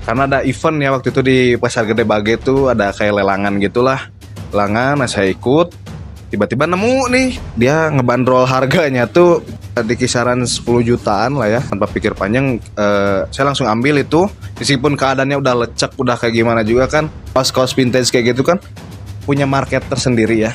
Karena ada event ya waktu itu di Pasar Gede Bage tuh ada kayak lelangan gitulah. Lelangan, nah saya ikut. Tiba-tiba nemu nih, dia ngebandrol harganya tuh di kisaran 10 jutaan lah ya. Tanpa pikir panjang, saya langsung ambil itu. Meskipun keadaannya udah lecek, udah kayak gimana juga kan. Kaos-kaos vintage kayak gitu kan punya market tersendiri ya.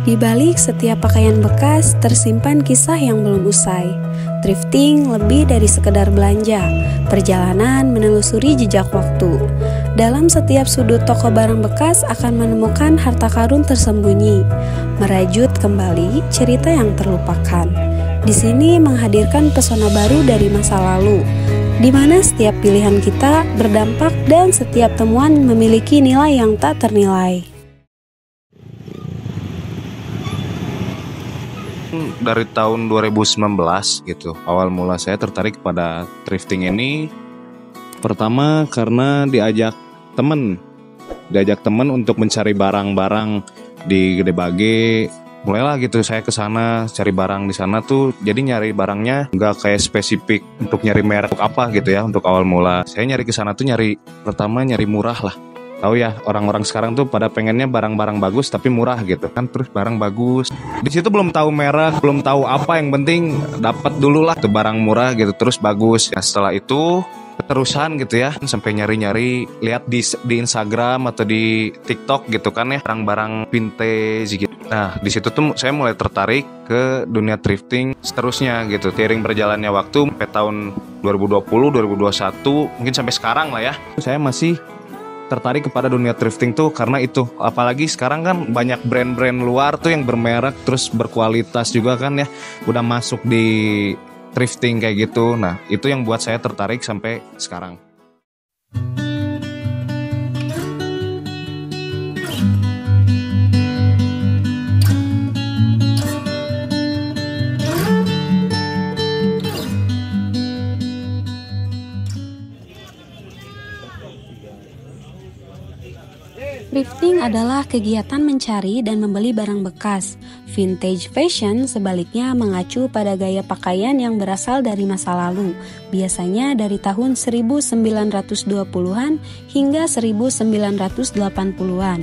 Di balik setiap pakaian bekas tersimpan kisah yang belum usai. Thrifting lebih dari sekedar belanja, perjalanan menelusuri jejak waktu. Dalam setiap sudut toko barang bekas akan menemukan harta karun tersembunyi, merajut kembali cerita yang terlupakan. Di sini menghadirkan pesona baru dari masa lalu, di mana setiap pilihan kita berdampak dan setiap temuan memiliki nilai yang tak ternilai. Dari tahun 2019 gitu, awal mula saya tertarik pada thrifting ini. Pertama karena diajak temen untuk mencari barang-barang di Gede Bage. Mulailah gitu saya ke sana cari barang di sana tuh. Jadi nyari barangnya nggak kayak spesifik untuk nyari merek apa gitu ya. Untuk awal mula saya nyari ke sana tuh pertama nyari murah lah. Tahu ya, orang-orang sekarang tuh pada pengennya barang-barang bagus tapi murah gitu kan, terus barang bagus. Di situ belum tahu merek, belum tahu apa, yang penting dapat dulu lah tuh barang murah gitu terus bagus. Nah, setelah itu keterusan gitu ya, sampai nyari-nyari lihat di Instagram atau di TikTok gitu kan ya, barang-barang vintage gitu. Nah, di situ tuh saya mulai tertarik ke dunia thrifting seterusnya gitu. Seiring berjalannya waktu sampai tahun 2020, 2021, mungkin sampai sekarang lah ya. Saya masih tertarik kepada dunia thrifting tuh karena itu, apalagi sekarang kan banyak brand-brand luar tuh yang bermerek terus berkualitas juga kan ya, udah masuk di thrifting kayak gitu. Nah itu yang buat saya tertarik sampai sekarang. Thrifting adalah kegiatan mencari dan membeli barang bekas. Vintage fashion sebaliknya mengacu pada gaya pakaian yang berasal dari masa lalu, biasanya dari tahun 1920-an hingga 1980-an.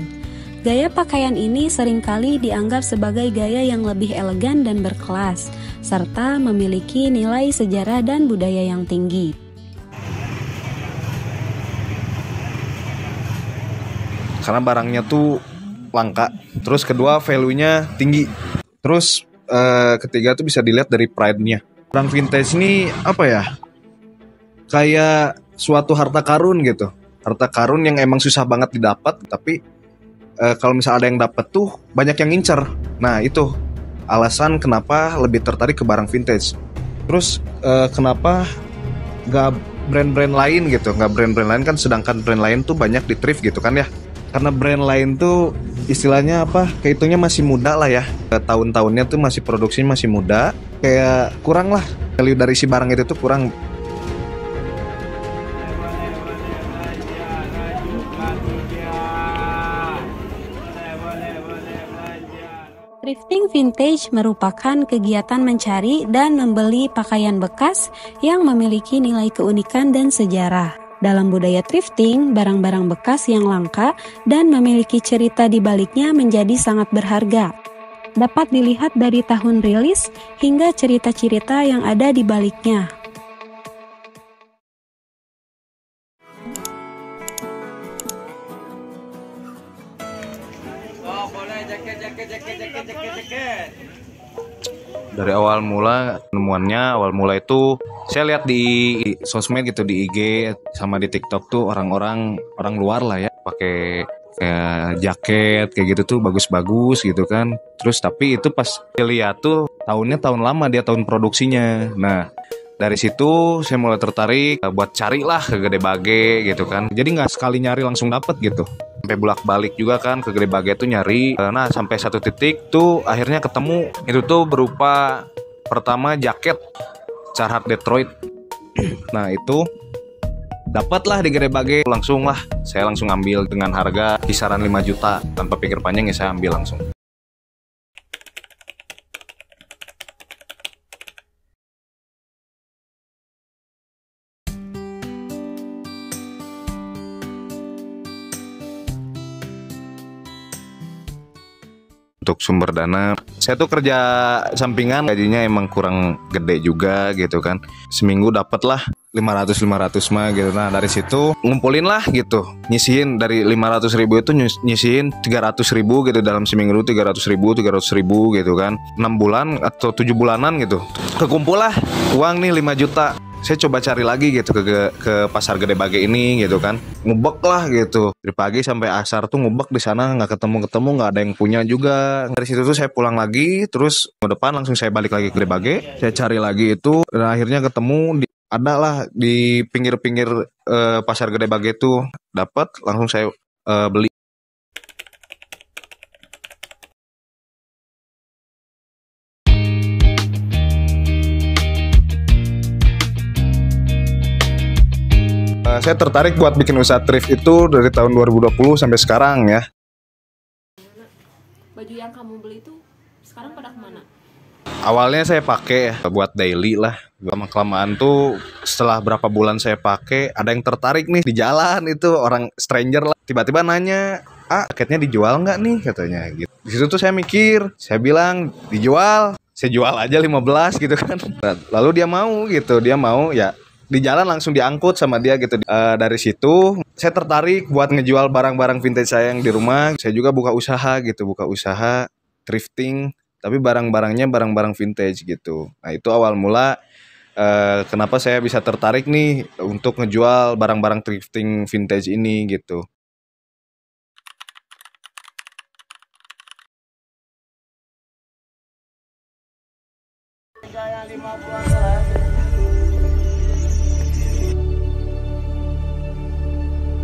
Gaya pakaian ini seringkali dianggap sebagai gaya yang lebih elegan dan berkelas, serta memiliki nilai sejarah dan budaya yang tinggi. Karena barangnya tuh langka, terus kedua value-nya tinggi, terus ketiga tuh bisa dilihat dari pride-nya. Barang vintage ini apa ya, kayak suatu harta karun gitu, harta karun yang emang susah banget didapat, tapi kalau misalnya ada yang dapat tuh banyak yang ngincer. Nah itu alasan kenapa lebih tertarik ke barang vintage. Terus kenapa gak brand-brand lain gitu, gak brand-brand lain kan, sedangkan brand lain tuh banyak di thrift gitu kan ya. Karena brand lain tuh istilahnya apa, kehitungnya masih muda lah ya, tahun-tahunnya tuh masih produksinya masih muda, kayak kurang lah value dari si barang itu tuh kurang. Thrifting vintage merupakan kegiatan mencari dan membeli pakaian bekas yang memiliki nilai keunikan dan sejarah. Dalam budaya thrifting, barang-barang bekas yang langka dan memiliki cerita di baliknya menjadi sangat berharga. Dapat dilihat dari tahun rilis hingga cerita-cerita yang ada di baliknya. Dari awal mula awal mula itu saya lihat di sosmed gitu, di IG sama di TikTok tuh orang luar lah ya pakai kayak jaket kayak gitu tuh bagus-bagus gitu kan. Terus tapi itu pas dilihat tuh tahunnya tahun lama, dia tahun produksinya. Nah dari situ saya mulai tertarik buat carilah ke Gede Bage gitu kan. Jadi nggak sekali nyari langsung dapet gitu. Sampai bolak-balik juga kan ke Gede Bage tuh nyari. Nah sampai satu titik tuh akhirnya ketemu. Itu tuh berupa pertama jaket Carhartt Detroit. Nah itu dapatlah di Gede Bage, langsung lah saya langsung ambil dengan harga kisaran 5 juta. Tanpa pikir panjang ya saya ambil langsung. Untuk sumber dana, saya tuh kerja sampingan, gajinya emang kurang gede juga gitu kan. Seminggu dapet lah 500 mah gitu. Nah dari situ ngumpulin lah gitu, nyisihin dari 500.000 itu nyisihin 300.000 gitu dalam seminggu, 300.000 gitu kan. 6 bulan atau 7 bulanan gitu, kekumpul lah uang nih 5 juta. Saya coba cari lagi gitu ke pasar Gede Bage ini gitu kan, ngubek lah gitu dari pagi sampai asar tuh ngubek di sana, nggak ketemu nggak ada yang punya juga. Dari situ tuh saya pulang lagi, terus ke depan langsung saya balik lagi ke Gede Bage, saya cari lagi itu dan akhirnya ketemu ada lah di pinggir-pinggir pasar Gede Bage tuh, dapat langsung saya beli. Saya tertarik buat bikin usaha thrift itu dari tahun 2020 sampai sekarang ya. Baju yang kamu beli itu sekarang pada kemana? Awalnya saya pakai buat daily lah. Lama-kelamaan tuh setelah berapa bulan saya pakai, ada yang tertarik nih di jalan itu, orang stranger lah. Tiba-tiba nanya, jaketnya dijual nggak nih katanya gitu. Di situ tuh saya mikir, saya bilang dijual. Saya jual aja 15 gitu kan. Lalu dia mau gitu, dia mau ya. Di jalan langsung diangkut sama dia gitu. Dari situ saya tertarik buat ngejual barang-barang vintage saya yang di rumah. Saya juga buka usaha gitu, buka usaha thrifting, tapi barang-barangnya barang-barang vintage gitu. Nah itu awal mula kenapa saya bisa tertarik nih untuk ngejual barang-barang thrifting vintage ini gitu.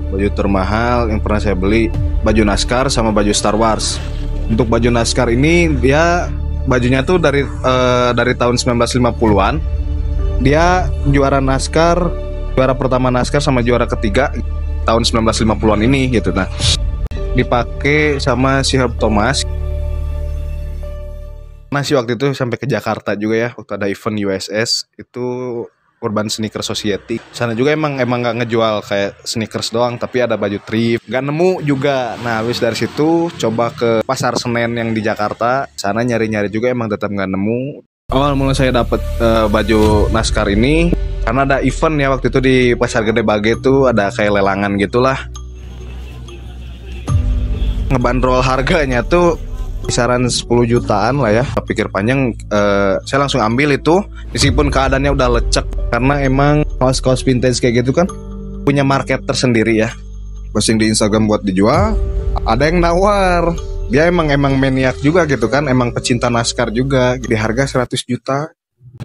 Baju termahal yang pernah saya beli, baju NASCAR sama baju Star Wars. Untuk baju NASCAR ini dia bajunya tuh dari tahun 1950-an. Dia juara NASCAR, juara pertama NASCAR sama juara ketiga tahun 1950-an ini gitu. Nah, dipakai sama si Herb Thomas. Masih waktu itu sampai ke Jakarta juga ya, waktu ada event USS itu Urban Sneaker Society. Sana juga emang nggak ngejual kayak sneakers doang, tapi ada baju thrift. Nggak nemu juga. Nah, habis dari situ coba ke Pasar Senen yang di Jakarta. Sana nyari-nyari juga emang tetap nggak nemu. Awal mula saya dapet baju NASCAR ini karena ada event ya waktu itu di Pasar Gede Bage tuh, ada kayak lelangan gitulah. Ngebandrol harganya tuh kisaran 10 jutaan lah ya. Pikir panjang, saya langsung ambil itu meskipun keadaannya udah lecek, karena emang kaos-kaos vintage kayak gitu kan punya market tersendiri ya. Posting di Instagram buat dijual, ada yang nawar. Dia emang maniak juga gitu kan, emang pecinta NASCAR juga. Di harga 100 juta.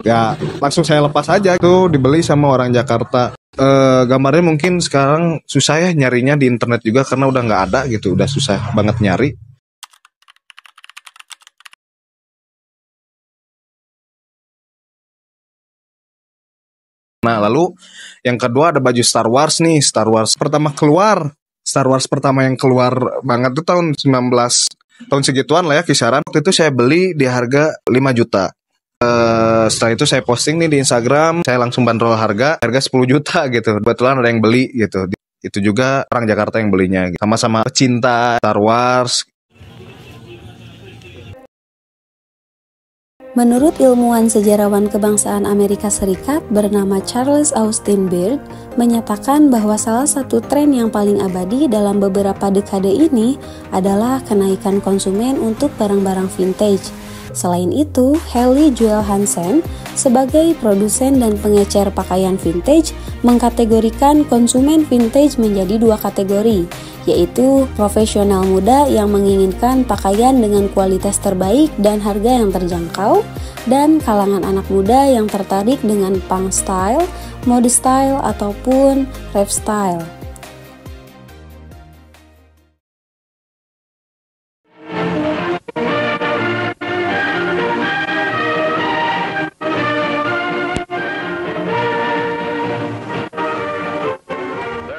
Ya langsung saya lepas aja tuh, dibeli sama orang Jakarta. Gambarnya mungkin sekarang susah ya nyarinya di internet juga karena udah nggak ada gitu, udah susah banget nyari. Nah lalu yang kedua ada baju Star Wars nih. Star Wars pertama yang keluar banget tuh tahun 19 tahun segituan lah ya kisaran. Waktu itu saya beli di harga 5 juta. Setelah itu saya posting nih di Instagram, saya langsung bandrol harga 10 juta gitu. Kebetulan ada yang beli gitu. Itu juga orang Jakarta yang belinya gitu. Sama-sama pecinta Star Wars. Menurut ilmuwan sejarawan kebangsaan Amerika Serikat bernama Charles Austin Beard, menyatakan bahwa salah satu tren yang paling abadi dalam beberapa dekade ini adalah kenaikan konsumen untuk barang-barang vintage. Selain itu, Helly Joel Hansen sebagai produsen dan pengecer pakaian vintage mengkategorikan konsumen vintage menjadi dua kategori, yaitu profesional muda yang menginginkan pakaian dengan kualitas terbaik dan harga yang terjangkau, dan kalangan anak muda yang tertarik dengan punk style, mode style, ataupun rave style.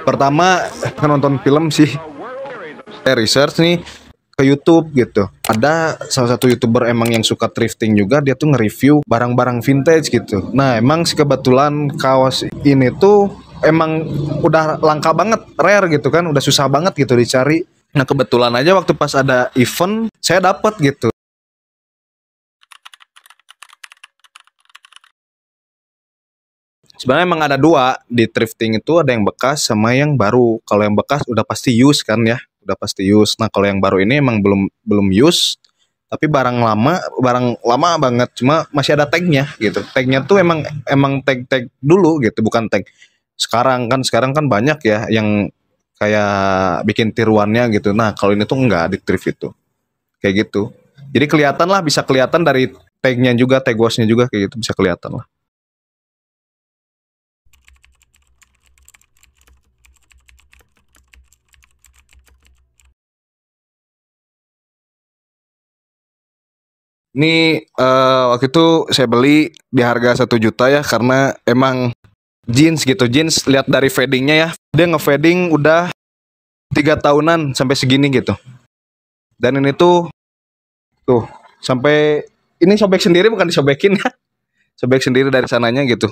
Pertama nonton film sih, saya research nih ke YouTube gitu. Ada salah satu YouTuber emang yang suka thrifting juga, dia tuh nge-review barang-barang vintage gitu. Nah emang kebetulan kaos ini tuh emang udah langka banget, rare gitu kan, udah susah banget gitu dicari. Nah kebetulan aja waktu pas ada event saya dapet gitu. Sebenarnya emang ada dua di thrifting itu, ada yang bekas sama yang baru. Kalau yang bekas udah pasti use kan ya, udah pasti use. Nah kalau yang baru ini emang belum use, tapi barang lama banget, cuma masih ada tagnya gitu. Tagnya tuh emang tag dulu gitu, bukan tag sekarang kan banyak ya yang kayak bikin tiruannya gitu. Nah kalau ini tuh enggak di thrift itu kayak gitu. Jadi kelihatan lah, bisa kelihatan dari tagnya juga, tag wash-nya juga kayak gitu, bisa kelihatan lah. Ini waktu itu saya beli di harga 1 juta ya, karena emang jeans gitu, jeans lihat dari fadingnya ya, dia nge-fading udah 3 tahunan sampai segini gitu. Dan ini tuh sampai ini sobek sendiri, bukan disobekin ya, sobek sendiri dari sananya gitu.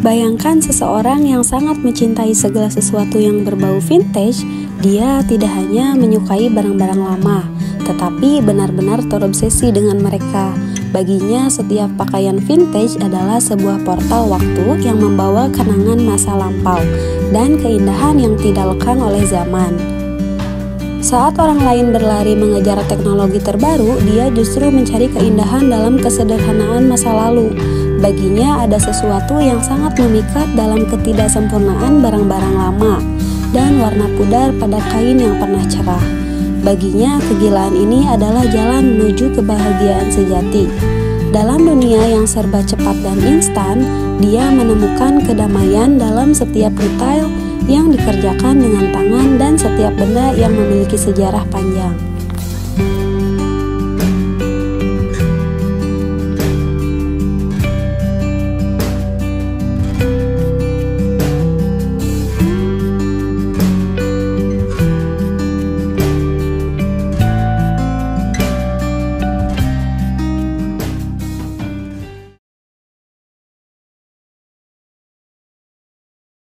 Bayangkan seseorang yang sangat mencintai segala sesuatu yang berbau vintage. Dia tidak hanya menyukai barang-barang lama, tetapi benar-benar terobsesi dengan mereka. Baginya, setiap pakaian vintage adalah sebuah portal waktu yang membawa kenangan masa lampau dan keindahan yang tidak lekang oleh zaman. Saat orang lain berlari mengejar teknologi terbaru, dia justru mencari keindahan dalam kesederhanaan masa lalu. Baginya ada sesuatu yang sangat memikat dalam ketidaksempurnaan barang-barang lama dan warna pudar pada kain yang pernah cerah. Baginya kegilaan ini adalah jalan menuju kebahagiaan sejati. Dalam dunia yang serba cepat dan instan, dia menemukan kedamaian dalam setiap detail yang dikerjakan dengan tangan dan setiap benda yang memiliki sejarah panjang.